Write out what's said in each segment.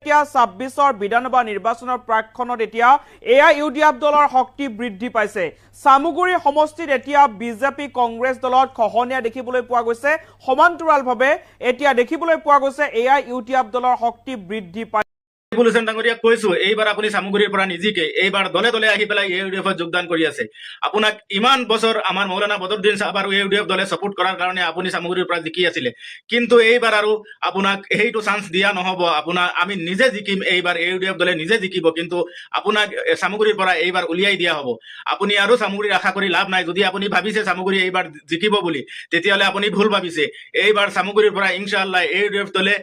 26 বিধানসভা নিৰ্বাচনৰ প্ৰাক্ষণত এতিয়া AIUDF দলৰ শক্তি বৃদ্ধি পাইছে। সামুগুৰি সমষ্টিত এতিয়া বিজেপি কংগ্ৰেছ দলত খহনীয়া দেখিবলৈ পোৱা গৈছে। সমান্তৰালভাৱে এতিয়া দেখিবলৈ পোৱা গৈছে AIUDF দলৰ শক্তি বৃদ্ধি পাইছে। ৰিভলিউচন ডাঙৰীয়া কৈছো এইবাৰ আপুনি সামুগুৰিৰ পৰা নিজিকে এইবাৰ দলে দলে আহি পেলাই AIUDF যোগদান কৰি আছে। আপোনাক ইমান বছৰ আমাৰ মৌলানা বদৰুদ্দিন সাহেব আৰু AIUDF দলে সাপোৰ্ট কৰাৰ কাৰণে আপুনি সামুগুৰিৰ পৰা জিকি আছিলে, কিন্তু এইবাৰ আৰু আপোনাক সেইটো চান্স দিয়া নহব। আপোনাৰ আমি নিজে জিকিম, এইবাৰ AIUDF দলে নিজে জিকিব, কিন্তু আপোনাক সামুগুৰিৰ পৰা এইবাৰ উলিয়াই দিয়া হ'ব। আপুনি আৰু সামুগুৰিৰ আশা কৰি লাভ নাই। যদি আপুনি ভাবিছে সামুগুৰি এইবাৰ জিকিব বুলি, তেতিয়াহ'লে আপুনি ভুল ভাবিছে। এইবাৰ সামুগুৰিৰ পৰা ইনশাআল্লাহ AIUDF দলে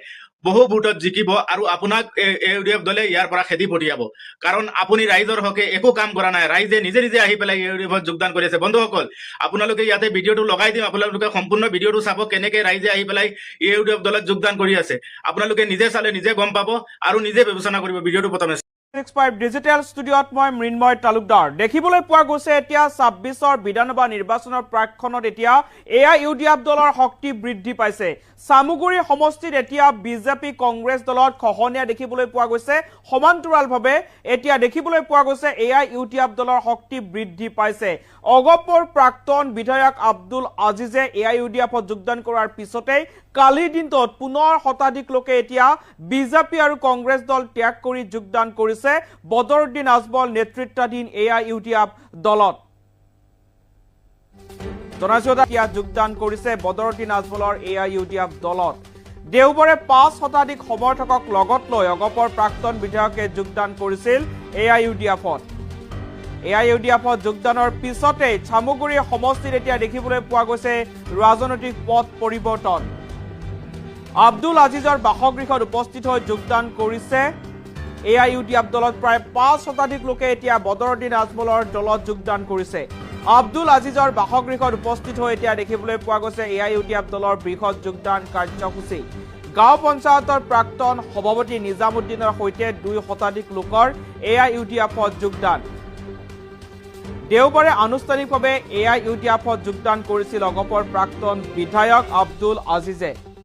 বহু ভোটত জিকিব আৰু আপোনাক AIUDF দলে ইয়াৰ পৰা খেদি পঠিয়াব, কাৰণ আপুনি ৰাইজৰ হকে একো কাম কৰা নাই। ৰাইজে নিজে নিজে আহি পেলাই AIUDFত যোগদান কৰি আছে। বন্ধুসকল, আপোনালোকে ইয়াতে ভিডিঅ'টো লগাই দিম, আপোনালোকে সম্পূৰ্ণ ভিডিঅ'টো চাব কেনেকে ৰাইজে আহি পেলাই AIUDF দলত যোগদান কৰি আছে। আপোনালোকে নিজে চালে নিজে গম পাব আৰু নিজে বিবেচনা কৰিব। ভিডিঅ'টো প্ৰথমে 65 ডিজিটেল ষ্টুডিঅ'ত মই মৃন্ময় তালুকদাৰ। দেখিবলৈ পোৱা গৈছে এতিয়া 26 বিধানসভা নিৰ্বাচনৰ প্ৰাক্ষণত এতিয়া AIUDF দলৰ শক্তি বৃদ্ধি পাইছে। সামুগুৰি সমষ্টিত এতিয়া বিজেপি কংগ্ৰেছ দলত খহনীয়া দেখিবলৈ পোৱা গৈছে। সমান্তৰালভাৱে এতিয়া দেখিবলৈ পোৱা গৈছে AIUDF দলৰ শক্তি বৃদ্ধি পাইছে। অগপৰ প্ৰাক্তন বিধায়ক আব্দুল আজিজে AIUDFত যোগদান কৰাৰ পিছতেই কালিৰ দিনটোত পুনৰ শতাধিক লোকে এতিয়া বিজেপি আৰু কংগ্ৰেছ দল ত্যাগ কৰি যোগদান কৰিছে বদৰুদ্দিন আজমল নেতৃত্বাধীন AIUDF দলত। জনাইছোয়া যোগদান কৰিছে বদৰুদ্দিন আজমলৰ AIUDF দলত। দেওবাৰে 5 শতাধিক সমৰ্থকক লগত লৈ অগপৰ প্ৰাক্তন বিধায়কে যোগদান কৰিছিল AIUDFত। AIUDFত যোগদানৰ পিছতেই সামুগুৰি সমষ্টিত এতিয়া দেখিবলৈ পোৱা গৈছে ৰাজনৈতিক পথ পৰিৱৰ্তন। আব্দুল আজিজৰ বাসগৃহত উপস্থিত হৈ যোগদান কৰিছে AIUDF দলত। প্ৰায় 5 শতাধিক লোকে এতিয়া বদৰুদ্দিন আজমলৰ দলত যোগদান কৰিছে। আব্দুল আজিজৰ বাসগৃহত উপস্থিত হৈ এতিয়া দেখিবলৈ পোৱা গৈছে AIUDF দলৰ বৃহৎ যোগদান কাৰ্যসূচী। গাঁও পঞ্চায়তৰ প্ৰাক্তন সভাপতি নিজামুদ্দিনৰ সৈতে 2 শতাধিক লোকৰ AIUDFত যোগদান। দেওবাৰে আনুষ্ঠানিকভাৱে AIUDFত যোগদান কৰিছিল অগপৰ প্ৰাক্তন বিধায়ক আব্দুল আজিজে।